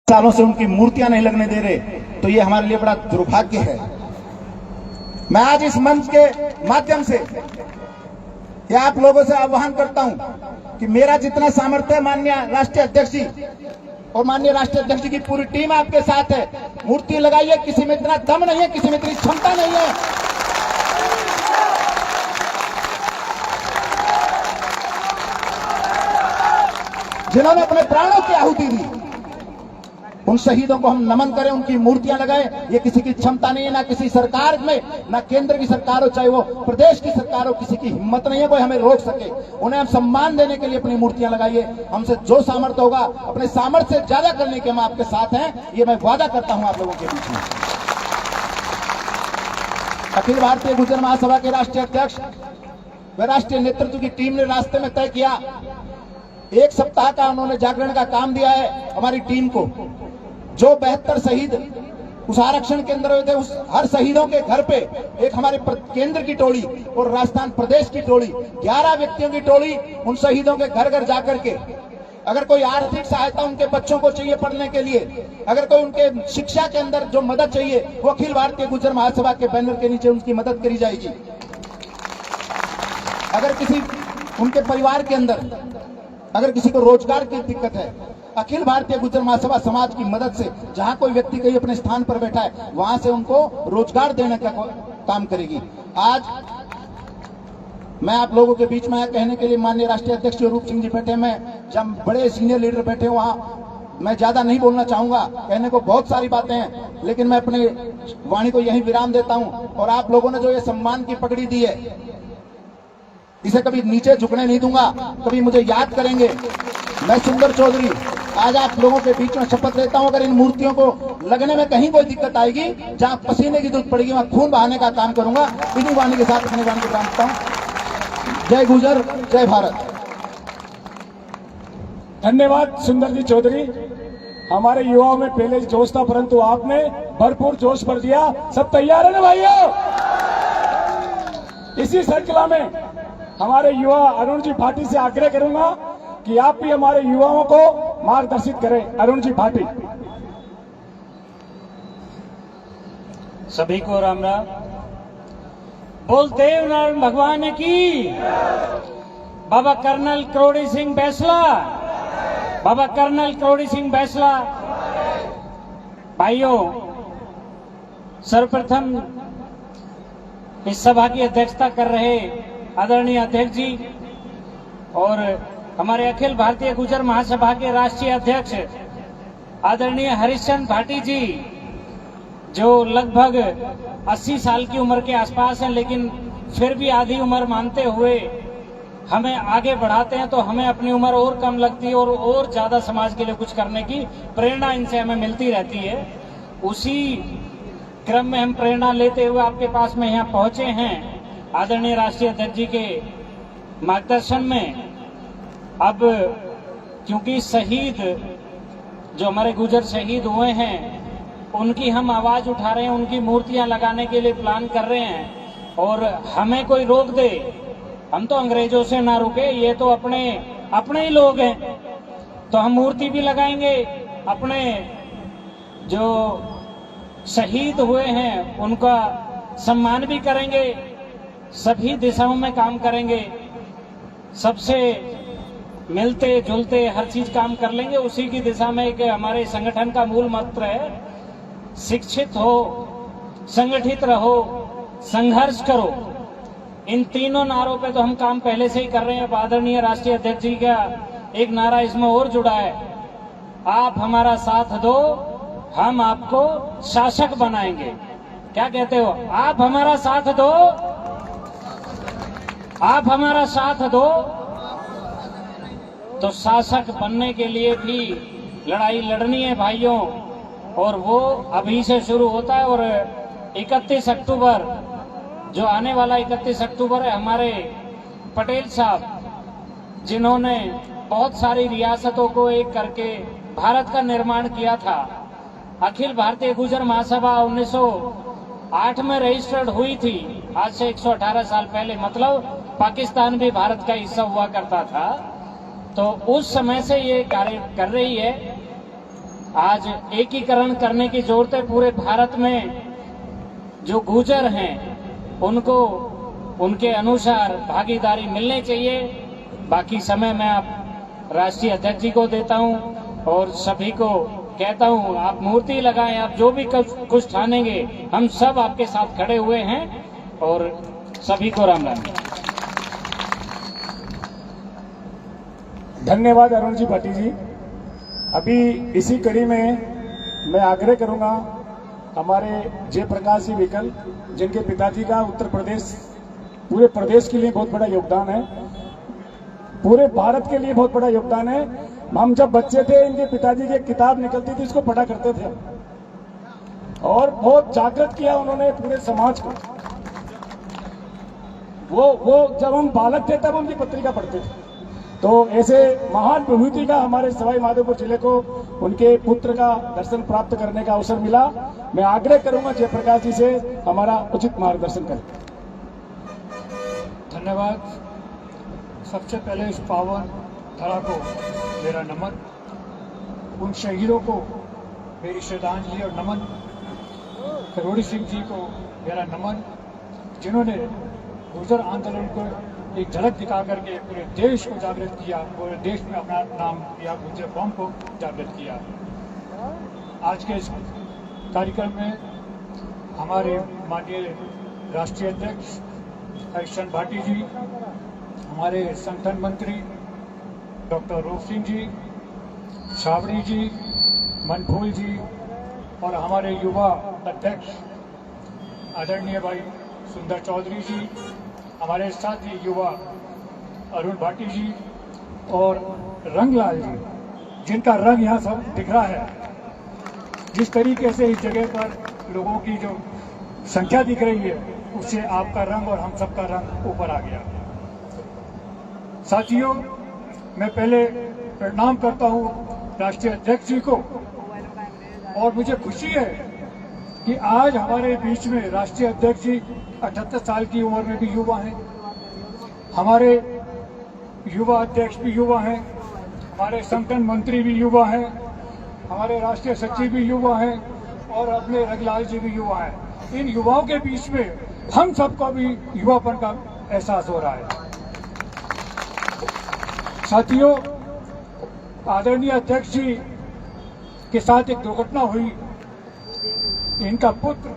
सालों से उनकी मूर्तियां नहीं लगने दे रहे, तो ये हमारे लिए बड़ा दुर्भाग्य है। मैं आज इस मंच के माध्यम से या आप लोगों से आह्वान करता हूं कि मेरा जितना सामर्थ्य है, माननीय राष्ट्रीय अध्यक्ष जी और माननीय राष्ट्रीय अध्यक्ष जी की पूरी टीम आपके साथ है। मूर्ति लगाइए, किसी में इतना दम नहीं है, किसी में इतनी क्षमता नहीं है। जिन्होंने अपने प्राणों की आहुति दी, उन शहीदों को हम नमन करें, उनकी मूर्तियां लगाएं। ये किसी की क्षमता नहीं है, ना किसी सरकार में, ना केंद्र की सरकार हो, चाहे वो प्रदेश की सरकार हो, किसी की हिम्मत नहीं है कोई हमें रोक सके। उन्हें हम सम्मान देने के लिए अपनी मूर्तियां लगाइए। हमसे जो सामर्थ्य होगा, अपने सामर्थ्य से ज्यादा करने के हम आपके साथ हैं, ये मैं वादा करता हूं आप लोगों के बीच में। अखिल भारतीय गुर्जर महासभा के राष्ट्रीय अध्यक्ष व राष्ट्रीय नेतृत्व की टीम ने रास्ते में तय किया, 1 सप्ताह का उन्होंने जागरण का काम दिया है हमारी टीम को। जो 72 शहीद उस आरक्षण के अंदर हुए थे, उस हर शहीदों के घर पे एक हमारे केंद्र की टोली और राजस्थान प्रदेश की टोली, 11 व्यक्तियों की टोली उन शहीदों के घर घर जाकर के, अगर कोई आर्थिक सहायता उनके बच्चों को चाहिए पढ़ने के लिए, अगर कोई उनके शिक्षा के अंदर जो मदद चाहिए, वो अखिल भारतीय गुर्जर महासभा के बैनर के नीचे उनकी मदद करी जाएगी। अगर किसी उनके परिवार के अंदर अगर किसी को रोजगार की दिक्कत है, अखिल भारतीय गुर्जर महासभा समाज की मदद से, जहां कोई व्यक्ति कहीं अपने स्थान पर बैठा है, वहां से उनको रोजगार देने का काम करेगी। आज मैं आप लोगों के बीच में आया कहने के लिए, माननीय राष्ट्रीय अध्यक्ष रूप सिंह जी बैठे, मैं जब बड़े सीनियर लीडर बैठे वहां मैं ज्यादा नहीं बोलना चाहूंगा, कहने को बहुत सारी बातें हैं, लेकिन मैं अपनी वाणी को यहीं विराम देता हूं। और आप लोगों ने जो ये सम्मान की पगड़ी दी है, इसे कभी नीचे झुकने नहीं दूंगा, कभी मुझे याद करेंगे। मैं सुंदर चौधरी आज आप लोगों के बीच में शपथ लेता हूं, अगर इन मूर्तियों को लगने में कहीं कोई दिक्कत आएगी, जहां पसीने की जरूरत पड़ेगी, वहां खून बहाने का काम करूंगा। इन्हीं वाणी के साथ अपने वाणी को विराम हूं। जय गुर्जर, जय भारत। धन्यवाद सुंदर जी चौधरी। हमारे युवाओं में पहले जोश था, परंतु आपने भरपूर जोश भर दिया। सब तैयार है ना भाइयों? इसी श्रृंखला में हमारे युवा अरुण जी भाटी से आग्रह करूंगा कि आप भी हमारे युवाओं को मार्गदर्शित करें। अरुण जी भाटी। सभी को राम राम। बोल देवनारायण भगवान की। बाबा कर्नल करोड़ी सिंह बैसला, बाबा कर्नल करोड़ी सिंह बैसला। भाइयों, सर्वप्रथम इस सभा की अध्यक्षता कर रहे आदरणीय अध्यक्ष जी और हमारे अखिल भारतीय गुर्जर महासभा के राष्ट्रीय अध्यक्ष आदरणीय हरिश्चंद्र भाटी जी, जो लगभग 80 साल की उम्र के आसपास हैं, लेकिन फिर भी आधी उम्र मानते हुए हमें आगे बढ़ाते हैं, तो हमें अपनी उम्र और कम लगती है और ज्यादा समाज के लिए कुछ करने की प्रेरणा इनसे हमें मिलती रहती है। उसी क्रम में हम प्रेरणा लेते हुए आपके पास में यहाँ पहुंचे हैं आदरणीय राष्ट्रीय अध्यक्ष जी के मार्गदर्शन में। अब क्योंकि शहीद जो हमारे गुर्जर शहीद हुए हैं, उनकी हम आवाज उठा रहे हैं, उनकी मूर्तियां लगाने के लिए प्लान कर रहे हैं, और हमें कोई रोक दे, हम तो अंग्रेजों से ना रुके, ये तो अपने ही लोग हैं, तो हम मूर्ति भी लगाएंगे, अपने जो शहीद हुए हैं उनका सम्मान भी करेंगे, सभी दिशाओं में काम करेंगे, सबसे मिलते जुलते हर चीज काम कर लेंगे। उसी की दिशा में एक हमारे संगठन का मूल मंत्र है, शिक्षित हो, संगठित रहो, संघर्ष करो। इन तीनों नारों पे तो हम काम पहले से ही कर रहे हैं। आदरणीय राष्ट्रीय अध्यक्ष जी का एक नारा इसमें और जुड़ा है, आप हमारा साथ दो, हम आपको शासक बनाएंगे। क्या कहते हो? आप हमारा साथ दो, आप हमारा साथ दो। तो शासक बनने के लिए भी लड़ाई लड़नी है भाइयों, और वो अभी से शुरू होता है। और 31 अक्टूबर जो आने वाला 31 अक्टूबर है, हमारे पटेल साहब जिन्होंने बहुत सारी रियासतों को एक करके भारत का निर्माण किया था। अखिल भारतीय गुर्जर महासभा 1908 में रजिस्टर्ड हुई थी, आज से 118 साल पहले, मतलब पाकिस्तान भी भारत का हिस्सा हुआ करता था। तो उस समय से ये कार्य कर रही है। आज एकीकरण करने की जरूरत है। पूरे भारत में जो गुर्जर हैं उनको उनके अनुसार भागीदारी मिलनी चाहिए। बाकी समय मैं आप राष्ट्रीय अध्यक्ष जी को देता हूं और सभी को कहता हूं, आप मूर्ति लगाएं, आप जो भी कुछ ठानेंगे हम सब आपके साथ खड़े हुए हैं। और सभी को राम राम। धन्यवाद अरुण जी भाटी जी। अभी इसी कड़ी में मैं आग्रह करूंगा हमारे जयप्रकाश जी विकल, जिनके पिताजी का उत्तर प्रदेश पूरे प्रदेश के लिए बहुत बड़ा योगदान है, पूरे भारत के लिए बहुत बड़ा योगदान है। हम जब बच्चे थे इनके पिताजी की एक किताब निकलती थी, इसको पढ़ा करते थे और बहुत जागृत किया उन्होंने पूरे समाज को। वो जब हम बालक थे तब उनकी पत्रिका पढ़ते थे। तो ऐसे महान विभूति का हमारे सवाई माधोपुर जिले को उनके पुत्र का दर्शन प्राप्त करने का अवसर मिला। मैं आग्रह करूंगा जयप्रकाश जी से हमारा उचित मार्गदर्शन करें। धन्यवाद। सबसे पहले इस पावन धरा को मेरा नमन, उन शहीदों को मेरी श्रद्धांजलि और नमन, करोड़ी सिंह जी को मेरा नमन, जिन्होंने गुर्जर आंदोलन को एक झलक दिखा करके पूरे देश को जागृत किया, पूरे देश में अपना नाम किया, गुर्जर कौम को जागृत किया। आज के इस कार्यक्रम में हमारे माननीय राष्ट्रीय अध्यक्ष हरिश्चंद्र भाटी जी, हमारे संगठन मंत्री डॉक्टर रूप सिंह जी, छावड़ी जी, मनफूल जी और हमारे युवा अध्यक्ष आदरणीय भाई सुंदर चौधरी जी, हमारे साथी युवा अरुण भाटी जी और रंगलाल जी, जिनका रंग यहाँ सब दिख रहा है। जिस तरीके से इस जगह पर लोगों की जो संख्या दिख रही है, उससे आपका रंग और हम सबका रंग ऊपर आ गया। साथियों, मैं पहले प्रणाम करता हूँ राष्ट्रीय अध्यक्ष जी को और मुझे खुशी है कि आज हमारे बीच में राष्ट्रीय अध्यक्ष जी 78 साल की उम्र में भी युवा हैं, हमारे युवा अध्यक्ष भी युवा हैं, हमारे संगठन मंत्री भी युवा हैं, हमारे राष्ट्रीय सचिव भी युवा हैं और अपने रंगलाल जी भी युवा हैं। इन युवाओं के बीच में हम सबको भी युवापन का एहसास हो रहा है। साथियों, आदरणीय अध्यक्ष जी के साथ एक दुर्घटना हुई। इनका पुत्र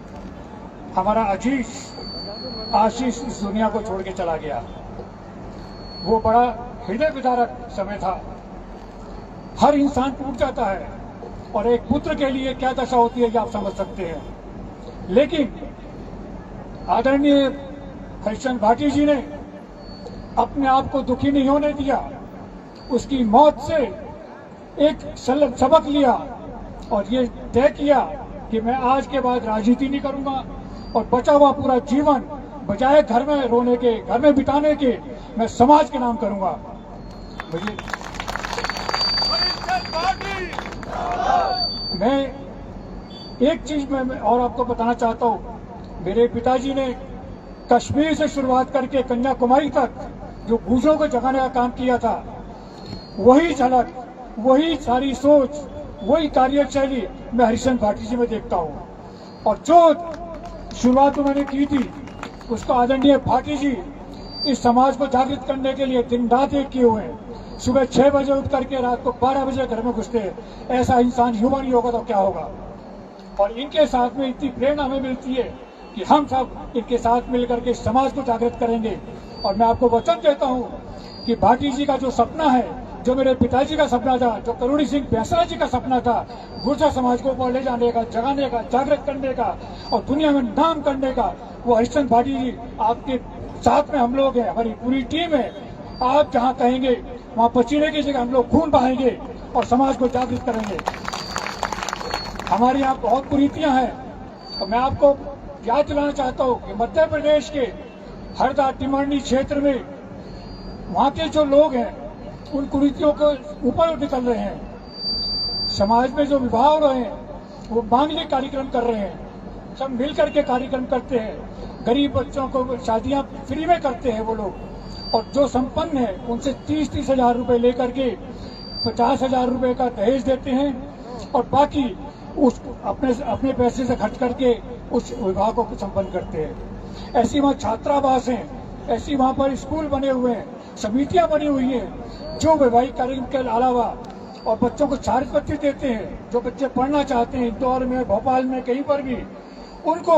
हमारा अजीज आशीष इस दुनिया को छोड़ के चला गया। वो बड़ा हृदय विदारक समय था। हर इंसान टूट जाता है और एक पुत्र के लिए क्या दशा होती है ये आप समझ सकते हैं। लेकिन आदरणीय हरिश्चंद्र भाटी जी ने अपने आप को दुखी नहीं होने दिया। उसकी मौत से एक सबक लिया और ये तय किया कि मैं आज के बाद राजनीति नहीं करूंगा और बचा हुआ पूरा जीवन बजाय घर में रोने के, घर में बिताने के, मैं समाज के नाम करूंगा। मुझे मैं एक चीज में और आपको बताना चाहता हूं। मेरे पिताजी ने कश्मीर से शुरुआत करके कन्याकुमारी तक जो गुर्जरों को जगाने का काम किया था, वही झलक, वही सारी सोच, वही कार्यशैली मैं हरिश्चंद्र भाटी जी में देखता हूं। और जो शुरुआत मैंने की थी उसको आदरणीय भाटी जी इस समाज को जागृत करने के लिए दिन रात एक किए हुए हैं। सुबह 6 बजे उठ करके रात को 12 बजे घर में घुसते हैं। ऐसा इंसान युवा नहीं होगा तो क्या होगा। और इनके साथ में इतनी प्रेरणा हमें मिलती है कि हम सब इनके साथ मिलकर के समाज को जागृत करेंगे। और मैं आपको वचन देता हूं कि भाटी जी का जो सपना है, जो मेरे पिताजी का सपना था, जो करोड़ी सिंह बैसरा जी का सपना था, गुर्जर समाज को ऊपर ले जाने का, जगाने का, जागृत करने का और दुनिया में नाम करने का, वो हरिश्चंद्र भाटी जी आपके साथ में हम लोग हैं, हमारी पूरी टीम है। आप जहां कहेंगे वहां पसीने की जगह हम लोग खून बहाएंगे और समाज को जागृत करेंगे। हमारे यहाँ बहुत कुरीतियां हैं और मैं आपको याद दिलाना चाहता हूँ कि मध्य प्रदेश के हरदा टिमरनी क्षेत्र में वहां के जो लोग हैं उन कुरीतियों को ऊपर निकल रहे हैं। समाज में जो विवाह हो रहे हैं वो मांगलिक कार्यक्रम कर रहे हैं, सब मिलकर के कार्यक्रम करते हैं। गरीब बच्चों को शादियां फ्री में करते हैं वो लोग। और जो संपन्न है उनसे 30-30 हजार रुपए लेकर के 50 हजार रुपए का दहेज देते हैं और बाकी उस अपने पैसे से खर्च करके उस विवाह को संपन्न करते हैं। ऐसी वहाँ छात्रावास हैं, ऐसी वहाँ पर स्कूल बने हुए हैं, समितियां बनी हुई हैं जो वैवाहिक कार्यक्रम के अलावा और बच्चों को छात्रवृत्ति देते हैं। जो बच्चे पढ़ना चाहते हैं इंदौर में, भोपाल में, कहीं पर भी, उनको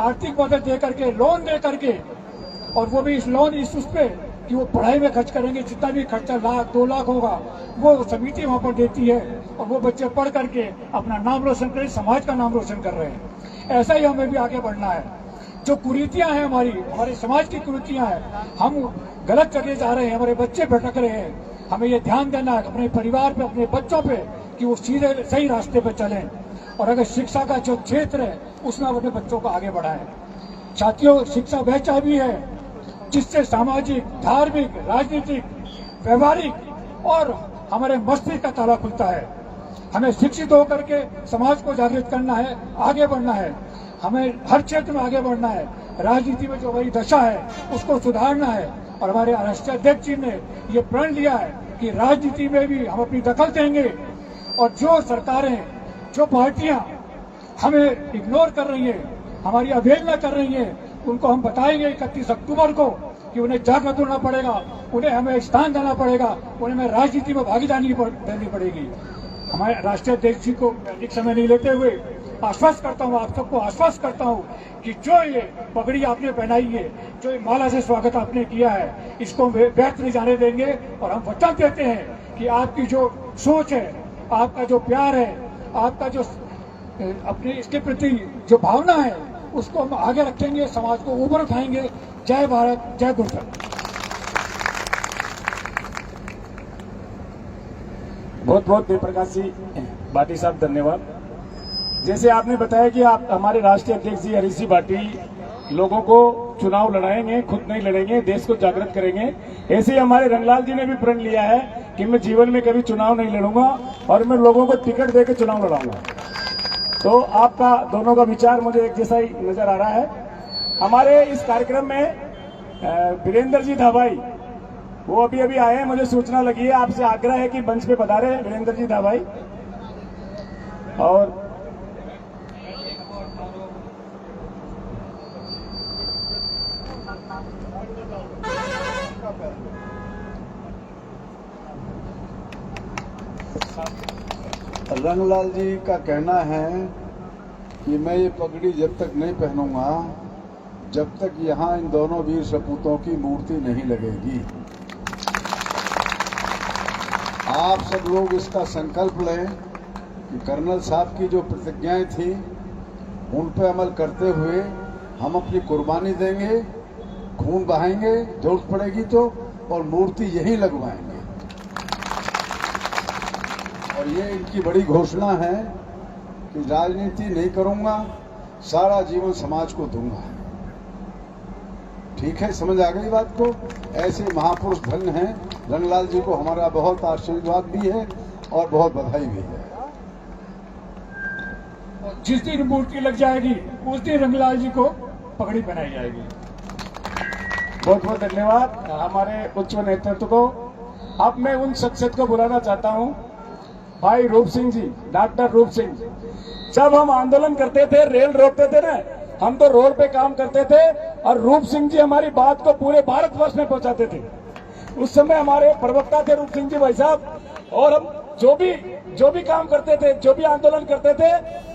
आर्थिक मदद दे करके, लोन दे करके, और वो भी इस लोन इस उस पे कि वो पढ़ाई में खर्च करेंगे, जितना भी खर्चा 1-2 लाख होगा वो समिति वहाँ पर देती है और वो बच्चे पढ़ करके अपना नाम रोशन करें, समाज का नाम रोशन कर रहे हैं। ऐसा ही हमें भी आगे बढ़ना है। जो कुरीतियां हैं हमारे समाज की कुरीतियां हैं, हम गलत जगह जा रहे हैं, हमारे बच्चे भटक रहे हैं। हमें ये ध्यान देना है अपने परिवार पे, अपने बच्चों पे, कि वो सीधे सही रास्ते पे चलें। और अगर शिक्षा का जो क्षेत्र है उसमें अपने बच्चों को आगे बढ़ाएं। साथियों, शिक्षा वह चाबी है जिससे सामाजिक, धार्मिक, राजनीतिक, व्यवहारिक और हमारे मस्तिष्क का ताला खुलता है। हमें शिक्षित होकर के समाज को जागृत करना है, आगे बढ़ना है। हमें हर क्षेत्र में आगे बढ़ना है। राजनीति में जो वही दशा है उसको सुधारना है। और हमारे राष्ट्रीय अध्यक्ष जी ने ये प्रण लिया है कि राजनीति में भी हम अपनी दखल देंगे और जो सरकारें, जो पार्टियां हमें इग्नोर कर रही हैं, हमारी अवहेलना कर रही हैं, उनको हम बताएंगे 31 अक्टूबर को कि उन्हें जागृत होना पड़ेगा, उन्हें हमें स्थान देना पड़ेगा, उन्हें हमें राजनीति में भागीदारी देनी पड़ेगी। हमारे राष्ट्रीय अध्यक्ष जी को अधिक समय नहीं लेते हुए आश्वस्त करता हूँ, आप सबको आश्वस्त करता हूँ कि जो ये पगड़ी आपने पहनाई है, जो ये माला से स्वागत आपने किया है, इसको व्यर्थ नहीं जाने देंगे। और हम वचन देते हैं कि आपकी जो सोच है, आपका जो प्यार है, आपका जो अपने इसके प्रति जो भावना है, उसको हम आगे रखेंगे, समाज को ऊपर उठाएंगे। जय भारत, जय गुरुदेव। बहुत बहुत जयप्रकाश जी भाटी साहब, धन्यवाद। जैसे आपने बताया कि आप हमारे राष्ट्रीय अध्यक्ष जी हरीश जी भाटी लोगों को चुनाव लड़ाएंगे, खुद नहीं लड़ेंगे, देश को जागृत करेंगे। ऐसे ही हमारे रंगलाल जी ने भी प्रण लिया है कि मैं जीवन में कभी चुनाव नहीं लड़ूंगा और मैं लोगों को टिकट देकर चुनाव लड़ाऊंगा। तो आपका दोनों का विचार मुझे एक जैसा ही नजर आ रहा है। हमारे इस कार्यक्रम में वीरेंद्र जी धाबाई वो अभी अभी आए हैं, मुझे सूचना लगी है। आपसे आग्रह है कि मंच पे पधारे वीरेंद्र जी धाबाई। और रंगलाल जी का कहना है कि मैं ये पगड़ी जब तक नहीं पहनूंगा जब तक यहाँ इन दोनों वीर सपूतों की मूर्ति नहीं लगेगी। आप सब लोग इसका संकल्प लें कि कर्नल साहब की जो प्रतिज्ञाएं थी उन पर अमल करते हुए हम अपनी कुर्बानी देंगे, खून बहाएंगे जरूरत पड़ेगी तो, और मूर्ति यहीं लगवाएंगे। और ये इनकी बड़ी घोषणा है कि राजनीति नहीं करूंगा, सारा जीवन समाज को दूंगा। ठीक है, समझ आ गई बात को। ऐसे महापुरुष धन हैं। रंगलाल जी को हमारा बहुत आशीर्वाद भी है और बहुत बधाई भी है। जिस दिन मूर्ति लग जाएगी उस दिन रंगलाल जी को पगड़ी पहनाई जाएगी। बहुत बहुत धन्यवाद हमारे उच्च नेतृत्व को। अब मैं उन शख्सियत को बुलाना चाहता हूं, भाई रूप सिंह जी, डॉक्टर रूप सिंह। जब हम आंदोलन करते थे, रेल रोकते थे ना, हम तो रोड पे काम करते थे और रूप सिंह जी हमारी बात को पूरे भारतवर्ष में पहुंचाते थे। उस समय हमारे प्रवक्ता थे रूप सिंह जी भाई साहब। और हम जो भी काम करते थे, जो भी आंदोलन करते थे,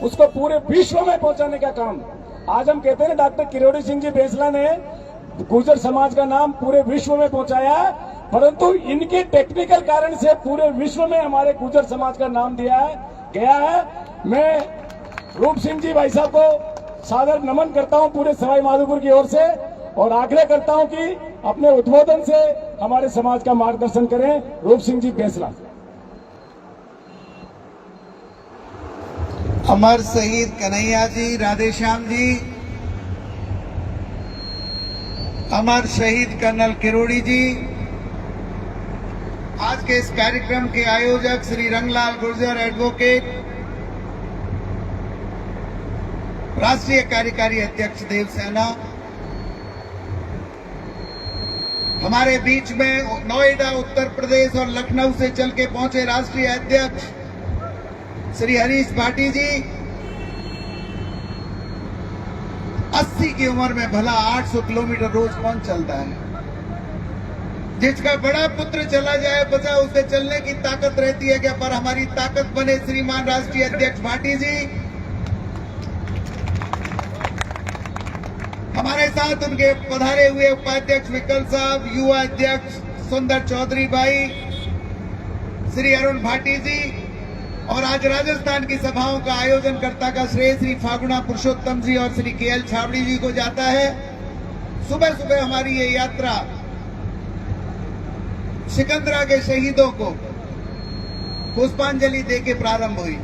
उसको पूरे विश्व में पहुंचाने का काम। आज हम कहते हैं डॉक्टर किरोड़ी सिंह जी बेसला ने गुर्जर समाज का नाम पूरे विश्व में पहुंचाया, परंतु इनके टेक्निकल कारण से पूरे विश्व में हमारे गुर्जर समाज का नाम गया है। मैं रूप सिंह जी भाई साहब को सादर नमन करता हूं पूरे सवाई माधोपुर की ओर से और आग्रह करता हूं कि अपने उद्बोधन से हमारे समाज का मार्गदर्शन करें। रूप सिंह जी बेसला। अमर शहीद कन्हैया जी, राधेश्याम जी, अमर शहीद कर्नल किरोड़ी जी, आज के इस कार्यक्रम के आयोजक श्री रंगलाल गुर्जर एडवोकेट, राष्ट्रीय कार्यकारी अध्यक्ष देवसेना, हमारे बीच में नोएडा उत्तर प्रदेश और लखनऊ से चल के पहुंचे राष्ट्रीय अध्यक्ष श्री हरीश भाटी जी 80 की उम्र में भला 800 किलोमीटर रोज कौन चलता है? जिसका बड़ा पुत्र चला जाए बचा उसे चलने की ताकत रहती है क्या? पर हमारी ताकत बने श्रीमान राष्ट्रीय अध्यक्ष भाटी जी। हमारे साथ उनके पधारे हुए उपाध्यक्ष विकल्प साहब, युवा अध्यक्ष सुंदर चौधरी भाई, श्री अरुण भाटी जी, और आज राजस्थान की सभाओं का आयोजन करता का श्रेय श्री फागुना पुरुषोत्तम जी और श्री केएल छाबड़ी जी को जाता है। सुबह सुबह हमारी ये यात्रा सिकंदरा के शहीदों को पुष्पांजलि देके प्रारंभ हुई।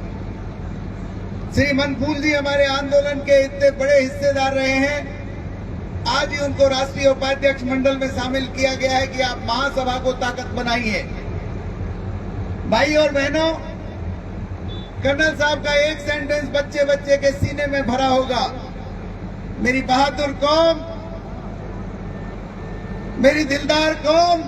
श्री मनफूल जी हमारे आंदोलन के इतने बड़े हिस्सेदार रहे हैं, आज ही उनको राष्ट्रीय उपाध्यक्ष मंडल में शामिल किया गया है कि आप महासभा को ताकत बनाइए। भाई और बहनों, कर्नल साहब का एक सेंटेंस बच्चे बच्चे के सीने में भरा होगा, मेरी बहादुर कौम, मेरी दिलदार कौम,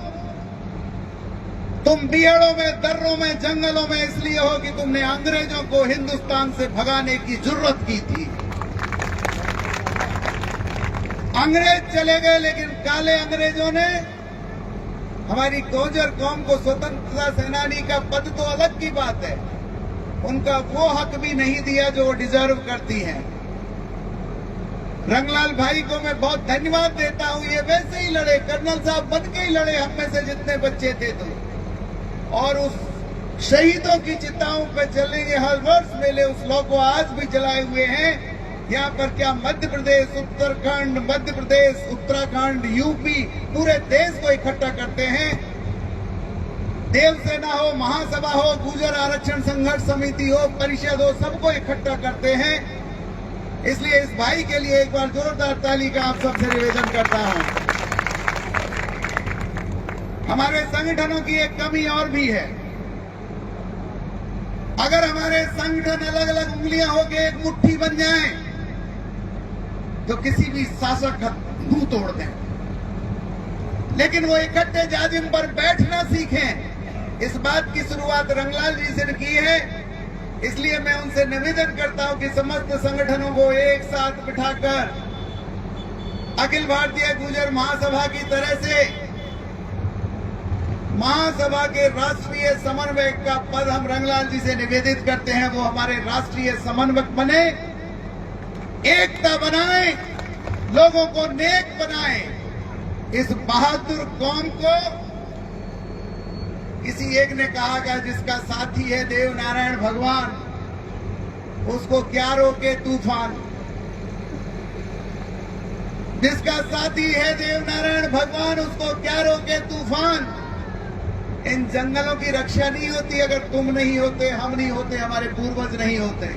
तुम बिहड़ों में, दर्रों में, जंगलों में इसलिए हो कि तुमने अंग्रेजों को हिंदुस्तान से भगाने की जरूरत की थी। अंग्रेज चले गए, लेकिन काले अंग्रेजों ने हमारी गोजर कौम को स्वतंत्रता सेनानी का पद तो अलग की बात है, उनका वो हक भी नहीं दिया जो वो डिजर्व करती हैं। रंगलाल भाई को मैं बहुत धन्यवाद देता हूं, ये वैसे ही लड़े, कर्नल साहब बन के ही लड़े हम में से जितने बच्चे थे तो, और उस शहीदों की चिताओं पे चलेंगे हर वर्ष मेले, उस लौ को आज भी जलाए हुए हैं। यहाँ पर क्या मध्य प्रदेश, उत्तराखंड, मध्य प्रदेश, उत्तराखंड, यूपी, पूरे देश को इकट्ठा करते हैं। देवसेना हो, महासभा हो, गुर्जर आरक्षण संघर्ष समिति हो, परिषद हो, सबको इकट्ठा करते हैं। इसलिए इस भाई के लिए एक बार जोरदार ताली का आप सबसे निवेदन करता हूं। हमारे संगठनों की एक कमी और भी है, अगर हमारे संगठन अलग अलग उंगलियां होकर एक मुट्ठी बन जाएं, तो किसी भी शासक का मुंह तोड़ दें, लेकिन वो इकट्ठे जाजिम पर बैठना सीखें। इस बात की शुरुआत रंगलाल जी से की है, इसलिए मैं उनसे निवेदन करता हूं कि समस्त संगठनों को एक साथ बिठाकर अखिल भारतीय गुर्जर महासभा की तरह से महासभा के राष्ट्रीय समन्वयक का पद हम रंगलाल जी से निवेदित करते हैं, वो हमारे राष्ट्रीय समन्वयक बने, एकता बनाए, लोगों को नेक बनाए। इस बहादुर कौम को किसी एक ने कहा कि जिसका साथी है देव नारायण भगवान, उसको क्या रोके तूफान। जिसका साथी है देव नारायण भगवान, उसको क्या रोके तूफान। इन जंगलों की रक्षा नहीं होती अगर तुम नहीं होते, हम नहीं होते, हमारे पूर्वज नहीं होते।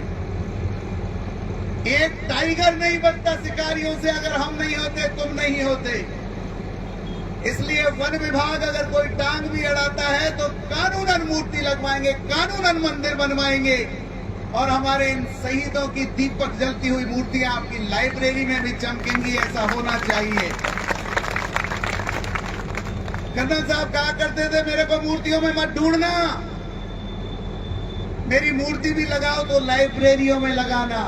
एक टाइगर नहीं बनता शिकारियों से अगर हम नहीं होते, तुम नहीं होते। इसलिए वन विभाग अगर कोई टांग भी अड़ाता है तो कानूनन मूर्ति लगवाएंगे, कानूनन मंदिर बनवाएंगे, और हमारे इन शहीदों की दीपक जलती हुई मूर्तियां आपकी लाइब्रेरी में भी चमकेंगी, ऐसा होना चाहिए। कर्नल साहब कहा करते थे, मेरे को मूर्तियों में मत ढूंढना, मेरी मूर्ति भी लगाओ तो लाइब्रेरियों में लगाना,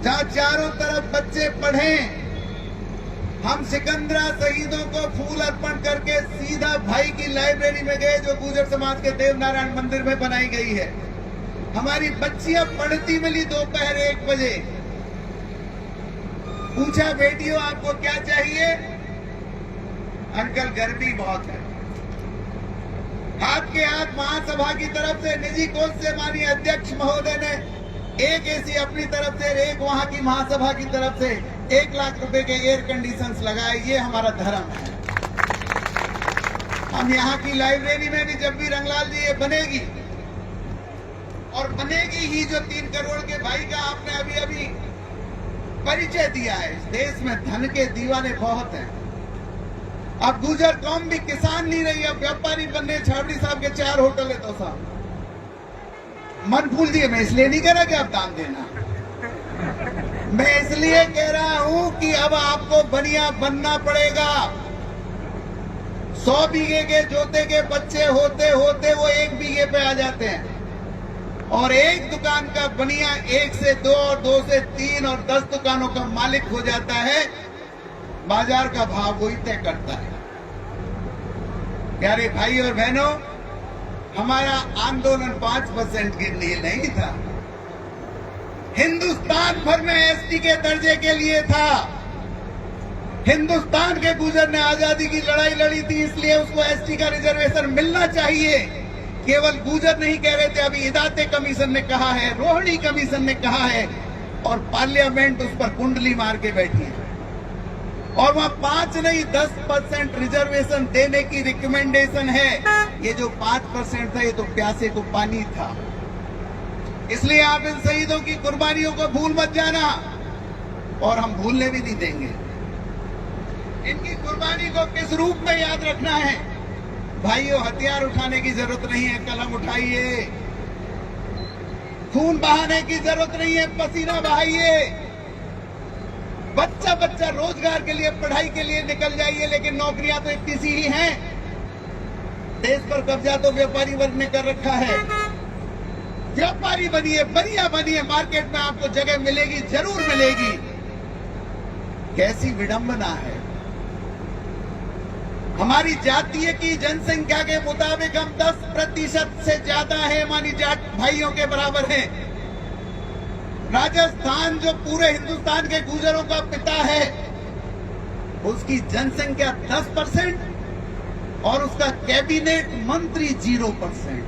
जहां चारों तरफ बच्चे पढ़ें। हम सिकंदरा शहीदों को फूल अर्पण करके सीधा भाई की लाइब्रेरी में गए, जो गुर्जर समाज के देव नारायण मंदिर में बनाई गई है। हमारी बच्चियां पढ़ती मिली दोपहर 1 बजे। पूछा, बेटियों आपको क्या चाहिए? अंकल गर्मी बहुत है। हाथ के हाथ महासभा की तरफ से निजी कोष से माननीय अध्यक्ष महोदय ने एक एसी अपनी तरफ से, एक वहां की महासभा की तरफ से 1 लाख रुपए के एयर कंडीशंस लगाए। ये हमारा धर्म है। हम यहाँ की लाइब्रेरी में भी जब भी रंगलाल जी ये बनेगी, और बनेगी ही, जो 3 करोड़ के भाई का आपने अभी अभी परिचय दिया है। इस देश में धन के दीवाने बहुत हैं। अब गुर्जर कौम भी किसान नहीं रही, अब व्यापारी बनने। छाबड़ी साहब के 4 होटल है तो साहब मनफूल जी, मैं इसलिए नहीं कह रहा कि आप दान देना, मैं इसलिए कह रहा हूं कि अब आपको बनिया बनना पड़ेगा। 100 बीघे के जोते के बच्चे होते होते वो 1 बीघे पे आ जाते हैं। और एक दुकान का बनिया 1 से 2 और 2 से 3 और 10 दुकानों का मालिक हो जाता है, बाजार का भाव वही तय करता है। प्यारे भाई और बहनों, हमारा आंदोलन 5% के लिए नहीं था, हिंदुस्तान भर में एसटी के दर्जे के लिए था। हिंदुस्तान के गुजर ने आजादी की लड़ाई लड़ी थी, इसलिए उसको एसटी का रिजर्वेशन मिलना चाहिए। केवल गुजर नहीं कह रहे थे, अभी इदाते कमीशन ने कहा है, रोहिणी कमीशन ने कहा है, और पार्लियामेंट उस पर कुंडली मार के बैठी है। और वहां 5 नहीं 10% रिजर्वेशन देने की रिकमेंडेशन है। ये जो 5% था, ये तो प्यासे को पानी था। इसलिए आप इन शहीदों की कुर्बानियों को भूल मत जाना, और हम भूलने भी नहीं देंगे। इनकी कुर्बानी को किस रूप में याद रखना है? भाइयों, हथियार उठाने की जरूरत नहीं है, कलम उठाइए। खून बहाने की जरूरत नहीं है, पसीना बहाइए। बच्चा बच्चा रोजगार के लिए, पढ़ाई के लिए निकल जाइए, लेकिन नौकरियां तो इतनी सी ही हैं। देश पर कब्जा तो व्यापारी वर्ग ने कर रखा है। व्यापारी बनिए, बनिया बनिए, मार्केट में आपको जगह मिलेगी, जरूर मिलेगी। कैसी विडंबना है। हमारी जातीय की जनसंख्या के मुताबिक हम 10% से ज्यादा है, मानी जाट भाइयों के बराबर है। राजस्थान जो पूरे हिंदुस्तान के गुजरों का पिता है, उसकी जनसंख्या 10% और उसका कैबिनेट मंत्री 0%।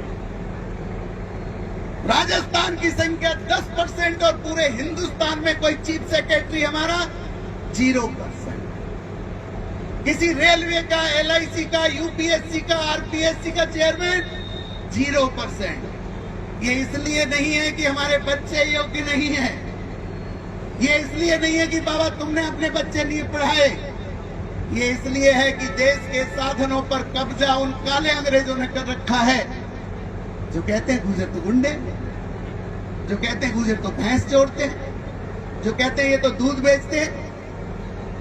राजस्थान की संख्या 10% और पूरे हिंदुस्तान में कोई चीफ सेक्रेटरी हमारा 0%। किसी रेलवे का, LIC का, UPSC का, RPSC का चेयरमैन 0%। ये इसलिए नहीं है कि हमारे बच्चे योग्य नहीं हैं। ये इसलिए नहीं है कि बाबा तुमने अपने बच्चे नहीं पढ़ाए। ये इसलिए है कि देश के साधनों पर कब्जा उन काले अंग्रेजों ने कर रखा है, जो कहते हैं गुजर तो गुंडे, जो कहते हैं गुजर तो भैंस जोड़ते हैं, जो कहते हैं ये तो दूध बेचते हैं।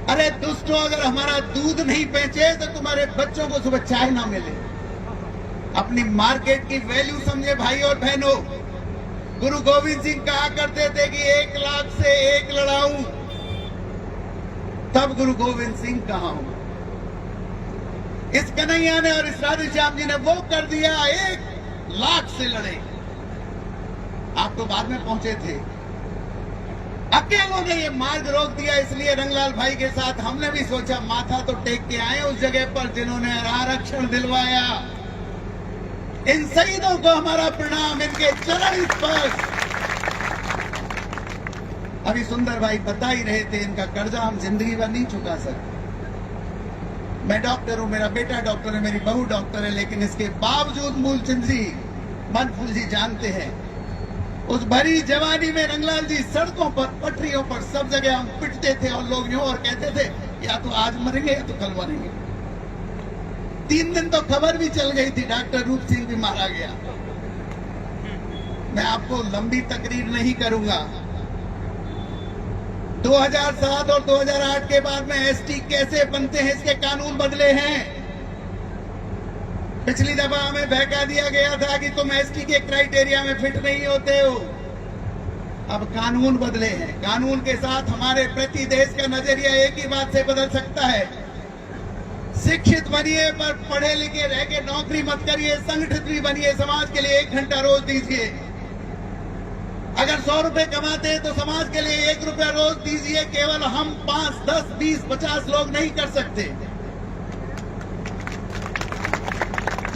अरे दुष्टों, अगर हमारा दूध नहीं बेचे तो तुम्हारे बच्चों को सुबह चाय ना मिले। अपनी मार्केट की वैल्यू समझे भाई और बहनों। गुरु गोविंद सिंह कहा करते थे कि 1 लाख से 1 लड़ाऊं, तब गुरु गोविंद सिंह कहा हूं। इस कन्हैया ने और इस राधेश्याम जी ने वो कर दिया, 1 लाख से लड़े। आप तो बाद में पहुंचे थे। अकेलों ने ये मार्ग रोक दिया, इसलिए रंगलाल भाई के साथ हमने भी सोचा माथा तो टेक के आए उस जगह पर जिन्होंने आरक्षण दिलवाया। इन शहीदों को हमारा प्रणाम, इनके चरण स्पर्श। अभी सुंदर भाई बता ही रहे थे, इनका कर्जा हम जिंदगी भर नहीं चुका सकते। मैं डॉक्टर हूं, मेरा बेटा डॉक्टर है, मेरी बहू डॉक्टर है, लेकिन इसके बावजूद मूलचंद जी, मनफूल जी जानते हैं, उस भरी जवानी में रंगलाल जी सड़कों पर, पटरियों पर, सब जगह हम पिटते थे और लोग यूं और कहते थे या तो आज मरेंगे या तो कल मरेंगे। 3 दिन तो खबर भी चल गई थी, डॉक्टर रूप सिंह भी मारा गया। मैं आपको लंबी तकरीर नहीं करूंगा। 2007 और 2008 के बाद में एसटी कैसे बनते हैं, इसके कानून बदले हैं। पिछली दफा हमें बहका दिया गया था कि तुम एसटी के क्राइटेरिया में फिट नहीं होते हो। अब कानून बदले हैं। कानून के साथ हमारे प्रति देश का नजरिया एक ही बात से बदल सकता है। शिक्षित बनिए, पर पढ़े लिखे रह के नौकरी मत करिए। संगठित भी बनिए, समाज के लिए 1 घंटा रोज दीजिए। अगर 100 रुपए कमाते हैं तो समाज के लिए 1 रुपया रोज दीजिए। केवल हम 5, 10, 20, 50 लोग नहीं कर सकते।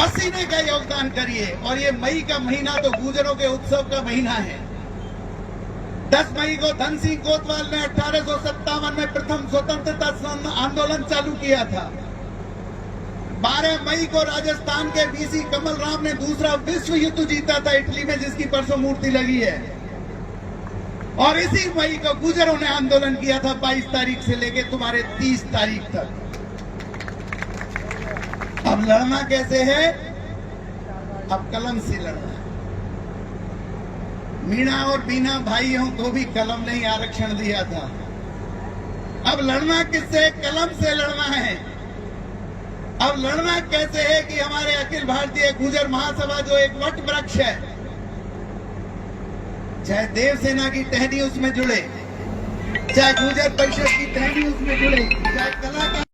पसीने का योगदान करिए। और ये मई का महीना तो गुजरों के उत्सव का महीना है। 10 मई को धन सिंह कोतवाल ने 1857 में प्रथम स्वतंत्रता आंदोलन चालू किया था। 12 मई को राजस्थान के वीसी कमल राम ने दूसरा विश्व युद्ध जीता था इटली में, जिसकी परसों मूर्ति लगी है। और इसी मई को गुजरों ने आंदोलन किया था 22 तारीख से लेके तुम्हारे 30 तारीख तक। अब लड़ना कैसे है? अब कलम से लड़ना। मीणा और बीना भाइयों को भी कलम ने ही आरक्षण दिया था। अब लड़ना किससे? कलम से लड़ना है। अब लड़ना कैसे है कि हमारे अखिल भारतीय गुर्जर महासभा जो एक वट वृक्ष है, चाहे देव सेना की टहनी उसमें जुड़े, चाहे गुर्जर परिषद की टहनी उसमें जुड़े, चाहे कलाकार